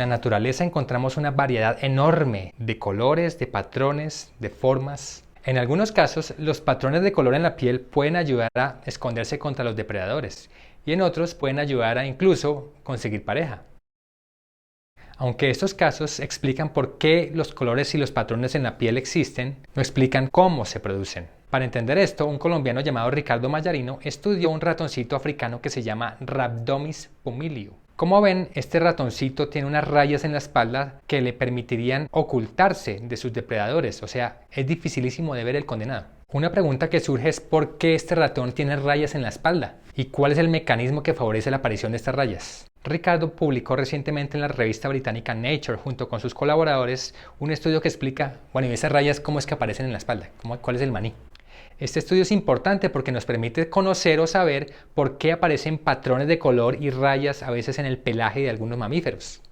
la naturaleza encontramos una variedad enorme de colores, de patrones, de formas. En algunos casos, los patrones de color en la piel pueden ayudar a esconderse contra los depredadores y en otros pueden ayudar a incluso conseguir pareja. Aunque estos casos explican por qué los colores y los patrones en la piel existen, no explican cómo se producen. Para entender esto, un colombiano llamado Ricardo Mallarino estudió un ratoncito africano que se llama Rhabdomys pumilio. Como ven, este ratoncito tiene unas rayas en la espalda que le permitirían ocultarse de sus depredadores, o sea, es dificilísimo de ver el condenado. Una pregunta que surge es por qué este ratón tiene rayas en la espalda y cuál es el mecanismo que favorece la aparición de estas rayas. Ricardo publicó recientemente en la revista británica Nature junto con sus colaboradores un estudio que explica, bueno, y esas rayas cómo es que aparecen en la espalda, cuál es el maní. Este estudio es importante porque nos permite conocer o saber por qué aparecen patrones de color y rayas a veces en el pelaje de algunos mamíferos.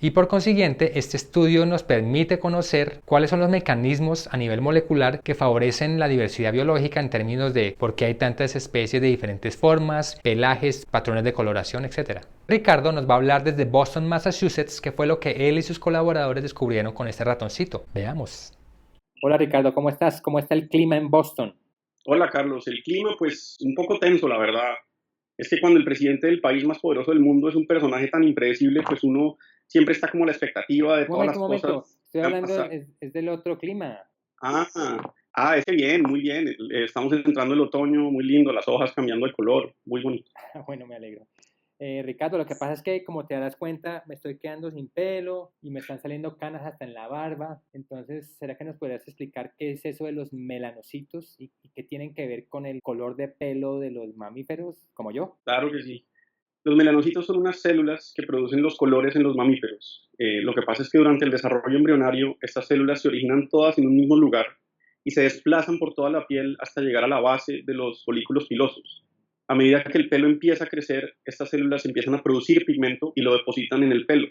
Y por consiguiente, este estudio nos permite conocer cuáles son los mecanismos a nivel molecular que favorecen la diversidad biológica en términos de por qué hay tantas especies de diferentes formas, pelajes, patrones de coloración, etc. Ricardo nos va a hablar desde Boston, Massachusetts, qué fue lo que él y sus colaboradores descubrieron con este ratoncito. Veamos. Hola Ricardo, ¿cómo estás? ¿Cómo está el clima en Boston? Hola Carlos, el clima pues un poco tenso, la verdad. Es que cuando el presidente del país más poderoso del mundo es un personaje tan impredecible, pues uno siempre está como a la expectativa de todas las Un momento, cosas estoy que van a hablando, pasar. es del otro clima. Ah, ese bien, muy bien. Estamos entrando el otoño, muy lindo, las hojas cambiando de color, muy bonito. Bueno, me alegro. Ricardo, lo que pasa es que, como te darás cuenta, me estoy quedando sin pelo y me están saliendo canas hasta en la barba. Entonces, ¿será que nos podrías explicar qué es eso de los melanocitos y qué tienen que ver con el color de pelo de los mamíferos, como yo? Claro que sí. Los melanocitos son unas células que producen los colores en los mamíferos. Lo que pasa es que durante el desarrollo embrionario, estas células se originan todas en un mismo lugar y se desplazan por toda la piel hasta llegar a la base de los folículos pilosos. A medida que el pelo empieza a crecer, estas células empiezan a producir pigmento y lo depositan en el pelo.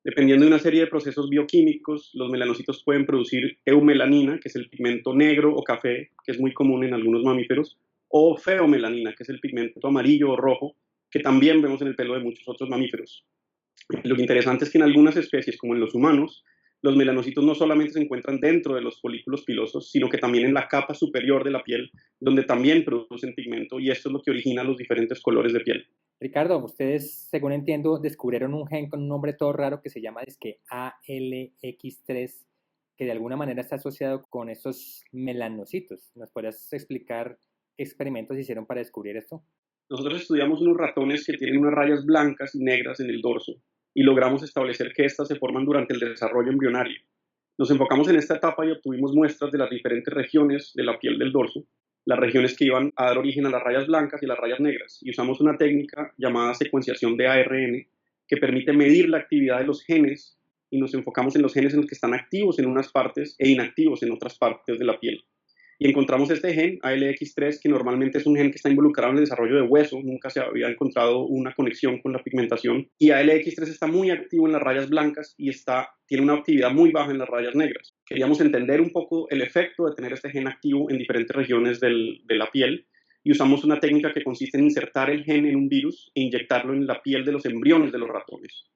Dependiendo de una serie de procesos bioquímicos, los melanocitos pueden producir eumelanina, que es el pigmento negro o café, que es muy común en algunos mamíferos, o feomelanina, que es el pigmento amarillo o rojo, que también vemos en el pelo de muchos otros mamíferos. Lo interesante es que en algunas especies, como en los humanos, los melanocitos no solamente se encuentran dentro de los folículos pilosos, sino que también en la capa superior de la piel, donde también producen pigmento, y esto es lo que origina los diferentes colores de piel. Ricardo, ustedes, según entiendo, descubrieron un gen con un nombre todo raro que se llama ALX3, que de alguna manera está asociado con estos melanocitos. ¿Nos podrías explicar qué experimentos hicieron para descubrir esto? Nosotros estudiamos unos ratones que tienen unas rayas blancas y negras en el dorso y logramos establecer que estas se forman durante el desarrollo embrionario. Nos enfocamos en esta etapa y obtuvimos muestras de las diferentes regiones de la piel del dorso, las regiones que iban a dar origen a las rayas blancas y las rayas negras, y usamos una técnica llamada secuenciación de ARN que permite medir la actividad de los genes y nos enfocamos en los genes en los que están activos en unas partes e inactivos en otras partes de la piel. Y encontramos este gen, ALX3, que normalmente es un gen que está involucrado en el desarrollo de hueso, nunca se había encontrado una conexión con la pigmentación, y ALX3 está muy activo en las rayas blancas y tiene una actividad muy baja en las rayas negras. Queríamos entender un poco el efecto de tener este gen activo en diferentes regiones de la piel, y usamos una técnica que consiste en insertar el gen en un virus e inyectarlo en la piel de los embriones de los ratones.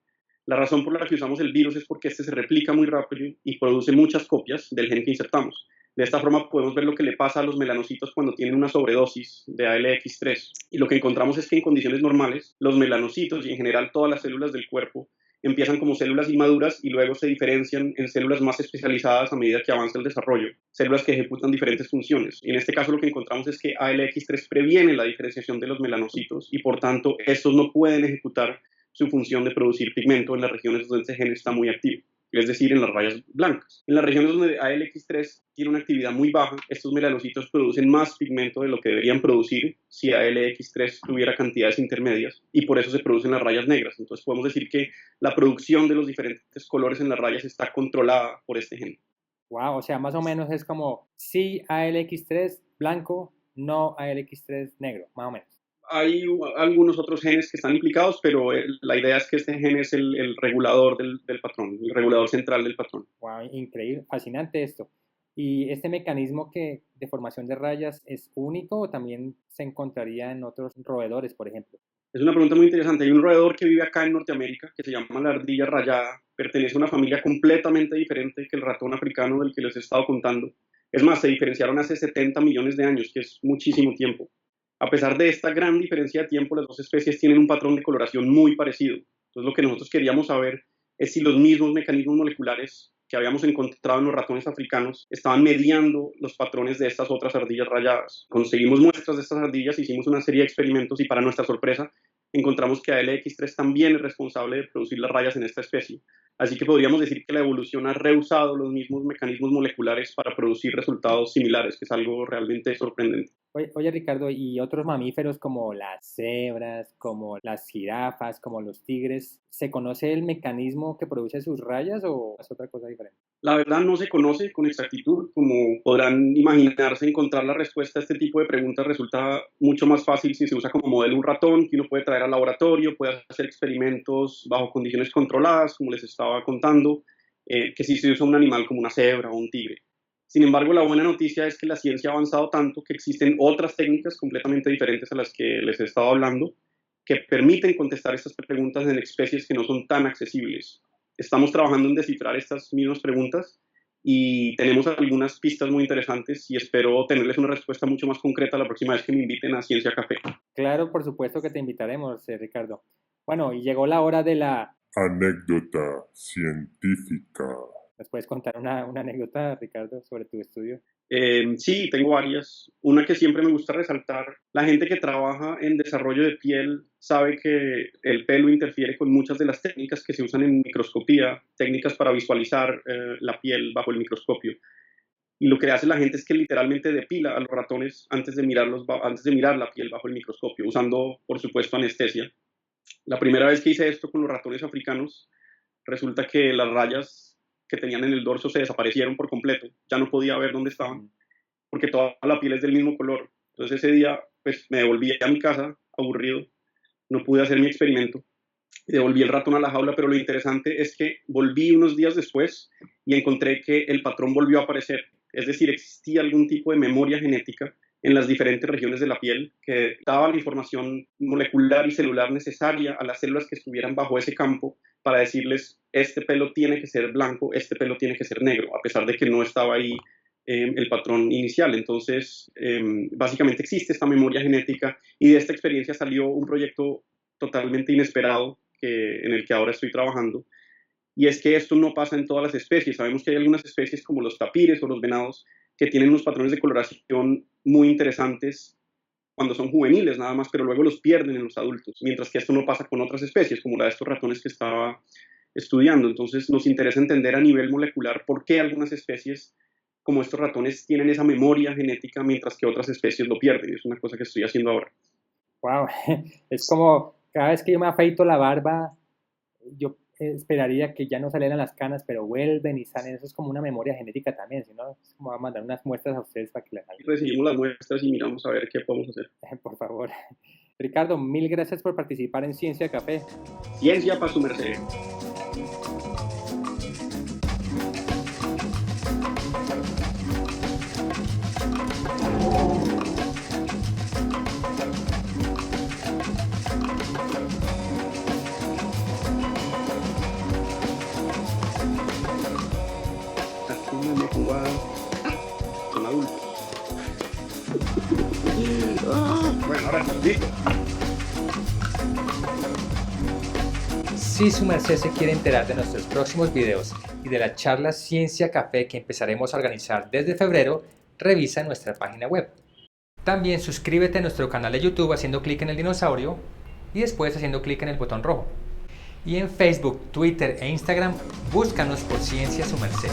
La razón por la que usamos el virus es porque este se replica muy rápido y produce muchas copias del gen que insertamos. De esta forma podemos ver lo que le pasa a los melanocitos cuando tienen una sobredosis de ALX3. Y lo que encontramos es que en condiciones normales, los melanocitos y en general todas las células del cuerpo empiezan como células inmaduras y luego se diferencian en células más especializadas a medida que avanza el desarrollo, células que ejecutan diferentes funciones. Y en este caso lo que encontramos es que ALX3 previene la diferenciación de los melanocitos y por tanto estos no pueden ejecutar su función de producir pigmento en las regiones donde este gen está muy activo, es decir, en las rayas blancas. En las regiones donde ALX3 tiene una actividad muy baja, estos melanocitos producen más pigmento de lo que deberían producir si ALX3 tuviera cantidades intermedias y por eso se producen las rayas negras. Entonces podemos decir que la producción de los diferentes colores en las rayas está controlada por este gen. Wow, o sea, más o menos es como sí ALX3 blanco, no ALX3 negro, más o menos. Hay algunos otros genes que están implicados, pero la idea es que este gen es el regulador del patrón, el regulador central del patrón. Wow, increíble, fascinante esto. ¿Y este mecanismo de formación de rayas es único o también se encontraría en otros roedores, por ejemplo? Es una pregunta muy interesante. Hay un roedor que vive acá en Norteamérica que se llama la ardilla rayada. Pertenece a una familia completamente diferente que el ratón africano del que les he estado contando. Es más, se diferenciaron hace 70 millones de años, que es muchísimo tiempo. A pesar de esta gran diferencia de tiempo, las dos especies tienen un patrón de coloración muy parecido. Entonces, lo que nosotros queríamos saber es si los mismos mecanismos moleculares que habíamos encontrado en los ratones africanos estaban mediando los patrones de estas otras ardillas rayadas. Conseguimos muestras de estas ardillas, hicimos una serie de experimentos y para nuestra sorpresa encontramos que ALX3 también es responsable de producir las rayas en esta especie. Así que podríamos decir que la evolución ha reusado los mismos mecanismos moleculares para producir resultados similares, que es algo realmente sorprendente. Oye, Ricardo, ¿y otros mamíferos como las cebras, como las jirafas, como los tigres, se conoce el mecanismo que produce sus rayas o es otra cosa diferente? La verdad no se conoce con exactitud. Como podrán imaginarse, encontrar la respuesta a este tipo de preguntas resulta mucho más fácil si se usa como modelo un ratón que uno puede traer al laboratorio, puede hacer experimentos bajo condiciones controladas, como les estaba contando, que si se usa un animal como una cebra o un tigre. Sin embargo, la buena noticia es que la ciencia ha avanzado tanto que existen otras técnicas completamente diferentes a las que les he estado hablando que permiten contestar estas preguntas en especies que no son tan accesibles. Estamos trabajando en descifrar estas mismas preguntas y tenemos algunas pistas muy interesantes y espero tenerles una respuesta mucho más concreta la próxima vez que me inviten a Ciencia Café. Claro, por supuesto que te invitaremos, Ricardo. Bueno, y llegó la hora de la anécdota científica. ¿Nos puedes contar una anécdota, Ricardo, sobre tu estudio? Sí, tengo varias. Una que siempre me gusta resaltar, la gente que trabaja en desarrollo de piel sabe que el pelo interfiere con muchas de las técnicas que se usan en microscopía, técnicas para visualizar la piel bajo el microscopio. Y lo que hace la gente es que literalmente depila a los ratones antes de mirar la piel bajo el microscopio, usando, por supuesto, anestesia. La primera vez que hice esto con los ratones africanos, resulta que las rayas que tenían en el dorso se desaparecieron por completo. Ya no podía ver dónde estaban, porque toda la piel es del mismo color. Entonces ese día pues me devolví a mi casa aburrido, no pude hacer mi experimento, devolví el ratón a la jaula, pero lo interesante es que volví unos días después y encontré que el patrón volvió a aparecer. Es decir, existía algún tipo de memoria genética en las diferentes regiones de la piel que daba la información molecular y celular necesaria a las células que estuvieran bajo ese campo para decirles, este pelo tiene que ser blanco, este pelo tiene que ser negro, a pesar de que no estaba ahí el patrón inicial. Entonces, básicamente existe esta memoria genética y de esta experiencia salió un proyecto totalmente inesperado en el que ahora estoy trabajando. Y es que esto no pasa en todas las especies. Sabemos que hay algunas especies como los tapires o los venados que tienen unos patrones de coloración muy interesantes cuando son juveniles nada más, pero luego los pierden en los adultos, mientras que esto no pasa con otras especies, como la de estos ratones que estaba estudiando. Entonces nos interesa entender a nivel molecular por qué algunas especies como estos ratones tienen esa memoria genética, mientras que otras especies lo pierden. Es una cosa que estoy haciendo ahora. Wow, es como cada vez que yo me afeito la barba, yo esperaría que ya no salieran las canas, pero vuelven y salen. Eso es como una memoria genética también, ¿sí, no? Es como a mandar unas muestras a ustedes para que las salgan. Recibimos las muestras y miramos a ver qué podemos hacer. Por favor. Ricardo, mil gracias por participar en Ciencia Café. Ciencia para su merced. Son adultos. Bueno, ahora listo. Si su merced se quiere enterar de nuestros próximos videos y de la charla Ciencia Café que empezaremos a organizar desde febrero, revisa nuestra página web. También suscríbete a nuestro canal de YouTube haciendo clic en el dinosaurio y después haciendo clic en el botón rojo. Y en Facebook, Twitter e Instagram, búscanos por Ciencia Su Merced.